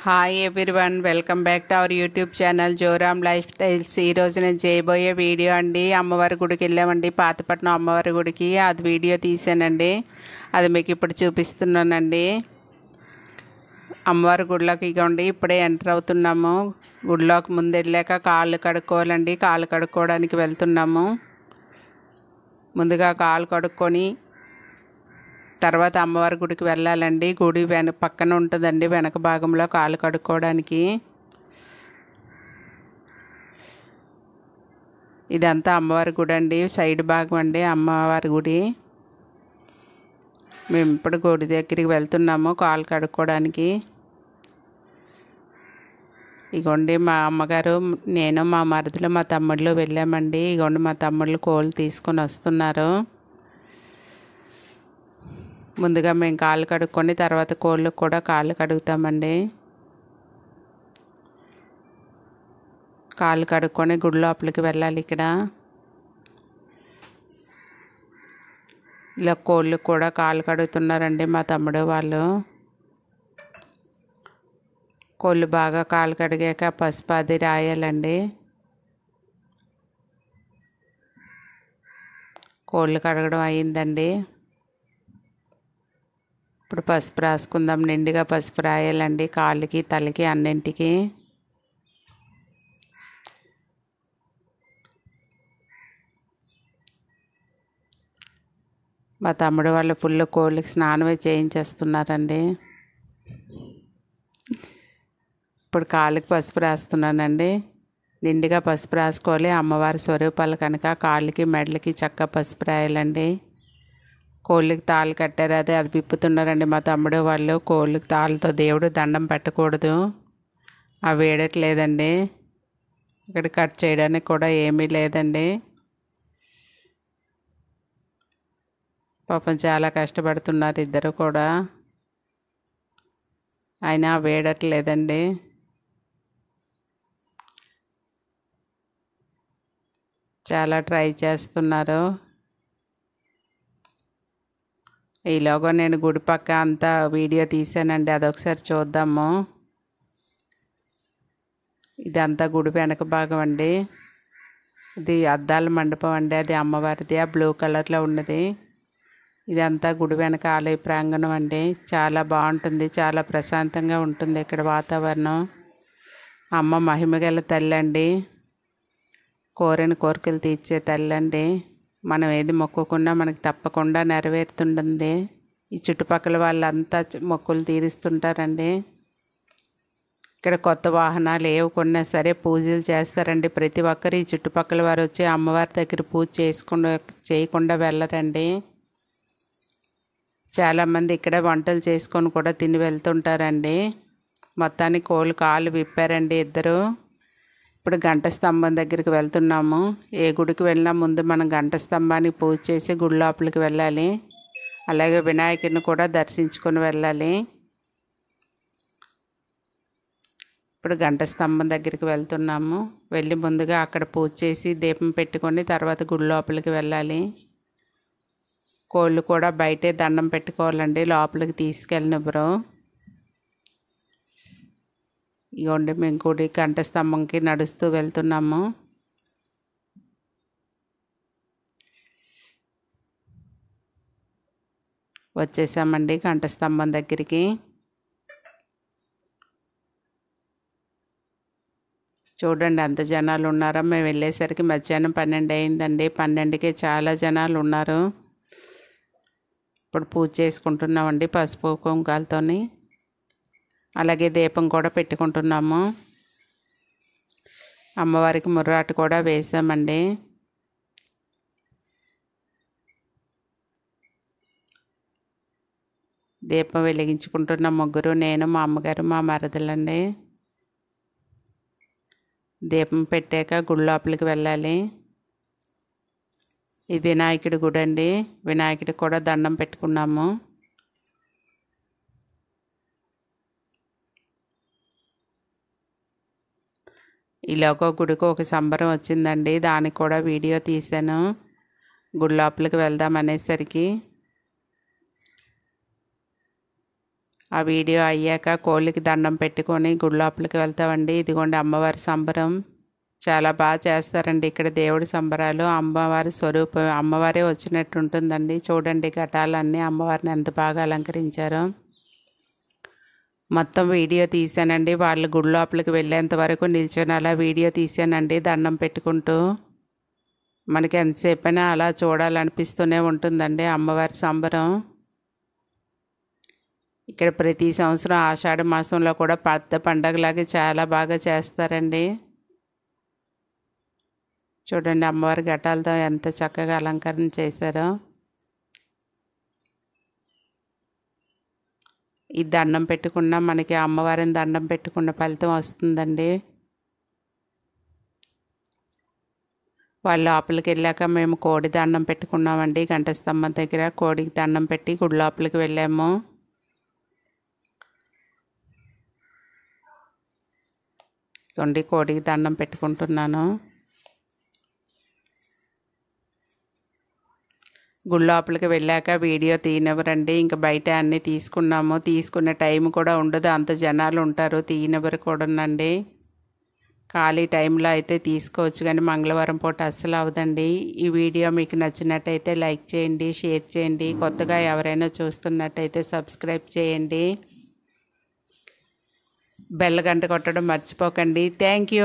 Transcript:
Hi everyone, welcome back to our YouTube channel Joram lifestyles. ఈరోజు నేను చేయబోయే video అండి, అమ్మవారి గుడికి వెళ్ళామండి, పాతపట్నం అమ్మవారి గుడికి. అది వీడియో తీసానండి, అది మీకు ఇప్పుడు చూపిస్తున్నానండి. అమ్మవారి గుడిలోకి ఇగోండి ఇప్పుడే ఎంటర్ అవుతున్నాము. గుడిలోకి ముందు వెళ్ళాక కాళ్ళు కడుక్కోవాలండి, కాళ్ళు కడుక్కోవడానికి వెళ్తున్నాము. ముందుగా కాళ్ళు కడుక్కొని తర్వాత అమ్మవారి గుడికి వెళ్ళాలండి. గుడి పక్కన ఉంటుందండి, వెనక భాగంలో కాళ్ళు కడుక్కోవడానికి. ఇదంతా అమ్మవారి గుడి అండి, సైడ్ భాగం అండి అమ్మవారి గుడి. మేము ఇప్పుడు గుడి దగ్గరికి వెళ్తున్నాము కాళ్ళు కడుక్కోవడానికి. ఇగోండి మా అమ్మగారు, నేను, మా మరుదులు, మా తమ్ముళ్ళు వెళ్ళామండి. ఇగోండి మా తమ్ముళ్ళు కోళ్ళు తీసుకొని వస్తున్నారు. ముందుగా మేము కాళ్ళు కడుక్కొని తర్వాత కోళ్ళకు కూడా కాళ్ళు కడుగుతామండి. కాళ్ళు కడుక్కొని గుడి లోపలికి వెళ్ళాలి. ఇక్కడ ఇలా కోళ్ళకు కూడా కాళ్ళు కడుగుతున్నారండి మా తమ్ముడు వాళ్ళు. కోళ్ళు బాగా కాళ్ళు కడిగాక పసుపు అది రాయాలండి. కోళ్ళు కడగడం అయిందండి. ఇప్పుడు పసుపు రాసుకుందాం. నిండుగా పసుపు రాయాలండి కాళ్ళకి, తలకి, అన్నింటికి. మా తమ్ముడు వాళ్ళ ఫుల్ కోళ్ళకి స్నానమే చేయించేస్తున్నారండి. ఇప్పుడు కాళ్ళకి పసుపు రాస్తున్నానండి. నిండుగా పసుపు రాసుకోవాలి. అమ్మవారి స్వరూపాలు కనుక కాళ్ళకి, మెడలకి చక్కగా పసుపు రాయాలండి. కోళ్ళకి తాళ్ళు కట్టారు, అది విప్పుతున్నారండి మా తమ్ముడు వాళ్ళు. కోళ్ళకి తాళ్ళతో దేవుడు దండం పెట్టకూడదు, అవి వేయట్లేదండి. ఇక్కడ కట్ చేయడానికి కూడా ఏమీ లేదండి. పాపం చాలా కష్టపడుతున్నారు ఇద్దరు కూడా, అయినా వేయట్లేదండి. చాలా ట్రై చేస్తున్నారు. ఈలోగా నేను గుడి పక్క అంతా వీడియో తీసానండి, అదొకసారి చూద్దాము. ఇదంతా గుడి వెనక భాగం అండి. ఇది అద్దాల మండపం అండి, అది అమ్మవారిది, ఆ బ్లూ కలర్లో ఉన్నది. ఇదంతా గుడి వెనక ఆలయ ప్రాంగణం అండి. చాలా బాగుంటుంది, చాలా ప్రశాంతంగా ఉంటుంది ఇక్కడ వాతావరణం. అమ్మ మహిమగల తల్లి అండి, కోరిన కోరికలు తీర్చే తల్లి అండి. మనం ఏది మొక్కుకున్నా మనకి తప్పకుండా నెరవేరుతుంటుంది. ఈ చుట్టుపక్కల వాళ్ళంతా మొక్కులు తీరుస్తుంటారండి. ఇక్కడ కొత్త వాహనాలు ఏవి కొన్నా సరే పూజలు చేస్తారండి ప్రతి ఒక్కరు. ఈ చుట్టుపక్కల వారు వచ్చి అమ్మవారి దగ్గర పూజ చేయకుండా వెళ్ళరండి. చాలామంది ఇక్కడ వంటలు చేసుకొని కూడా తిని వెళ్తుంటారండి. మొత్తానికి కోళ్ళు కాళ్ళు విప్పారండి ఇద్దరు. ఇప్పుడు గంట స్తంభం దగ్గరికి వెళ్తున్నాము. ఏ గుడికి వెళ్ళినా ముందు మనం గంట స్తంభానికి పూజ చేసి గుడి లోపలికి వెళ్ళాలి. అలాగే వినాయకుడిని కూడా దర్శించుకొని వెళ్ళాలి. ఇప్పుడు గంట స్తంభం దగ్గరికి వెళ్తున్నాము. వెళ్ళి ముందుగా అక్కడ పూజ చేసి దీపం పెట్టుకొని తర్వాత గుడి లోపలికి వెళ్ళాలి. కోళ్ళు కూడా బయటే దండం పెట్టుకోవాలండి, లోపలికి తీసుకెళ్ళనివ్వరు. ఇగోండి మేము గుడి గంట స్తంభంకి నడుస్తూ వెళ్తున్నాము. వచ్చేసామండి గంట స్తంభం దగ్గరికి. చూడండి అంత జనాలు ఉన్నారో. మేము వెళ్ళేసరికి మధ్యాహ్నం 12 అయిందండి. 12కే చాలా జనాలు ఉన్నారు. ఇప్పుడు పూజ చేసుకుంటున్నామండి పసుపు కుంకాలతోని. అలాగే దీపం కూడా పెట్టుకుంటున్నాము. అమ్మవారికి ముర్రాటు కూడా వేసామండి. దీపం వెలిగించుకుంటున్న ముగ్గురు, నేను, మా అమ్మగారు, మా మరదలండి. దీపం పెట్టాక గుడి లోపలికి వెళ్ళాలి. ఇది వినాయకుడి గుడి అండి, వినాయకుడికి కూడా దండం పెట్టుకున్నాము. ఈలోగా గుడికి ఒక సంబరం వచ్చిందండి, దానికి కూడా వీడియో తీశాను. గుడి లోపలికి వెళ్దాం అనేసరికి ఆ వీడియో అయ్యాక కోళ్ళకి దండం పెట్టుకొని గుడి లోపలికి వెళ్తామండి. ఇదిగోండి అమ్మవారి సంబరం చాలా బాగా చేస్తారండి ఇక్కడ దేవుడి సంబరాలు. అమ్మవారి స్వరూపం అమ్మవారే వచ్చినట్టు ఉంటుందండి. చూడండి ఘటాలన్నీ అమ్మవారిని ఎంత బాగా అలంకరించారో. మొత్తం వీడియో తీసానండి. వాళ్ళు గుడి లోపలికి వెళ్ళేంత వరకు నిల్చొని అలా వీడియో తీసానండి దండం పెట్టుకుంటూ. మనకి ఎంతసేపైనా అలా చూడాలనిపిస్తూనే ఉంటుందండి అమ్మవారి సంబరం. ఇక్కడ ప్రతి సంవత్సరం ఆషాఢ మాసంలో కూడా పెద్ద పండగలాగే చాలా బాగా చేస్తారండి. చూడండి అమ్మవారి ఘటాలతో ఎంత చక్కగా అలంకరణ చేశారో. ఈ దండం పెట్టుకున్న మనకి అమ్మవారిని దండం పెట్టుకున్న ఫలితం వస్తుందండి. వాళ్ళ లోపలికి వెళ్ళాక మేము కోడి దండం పెట్టుకున్నామండి. గంట స్తంభం దగ్గర కోడికి దండం పెట్టి గుడి లోపలికి వెళ్ళాము. కోడికి దండం పెట్టుకుంటున్నాను. గుడి లోపలికి వెళ్ళాక వీడియో తీయనివ్వరండి. ఇంకా బయట అన్నీ తీసుకున్నాము. తీసుకునే టైం కూడా ఉండదు, అంత జనాలు ఉంటారు, తీయనివ్వరు కూడానండి. ఖాళీ టైంలో అయితే తీసుకోవచ్చు కానీ మంగళవారం పూట అస్సలు అవదండి. ఈ వీడియో మీకు నచ్చినట్టయితే లైక్ చేయండి, షేర్ చేయండి. కొత్తగా ఎవరైనా చూస్తున్నట్టయితే సబ్స్క్రైబ్ చేయండి. బెల్ గంట కొట్టడం మర్చిపోకండి. Thank you.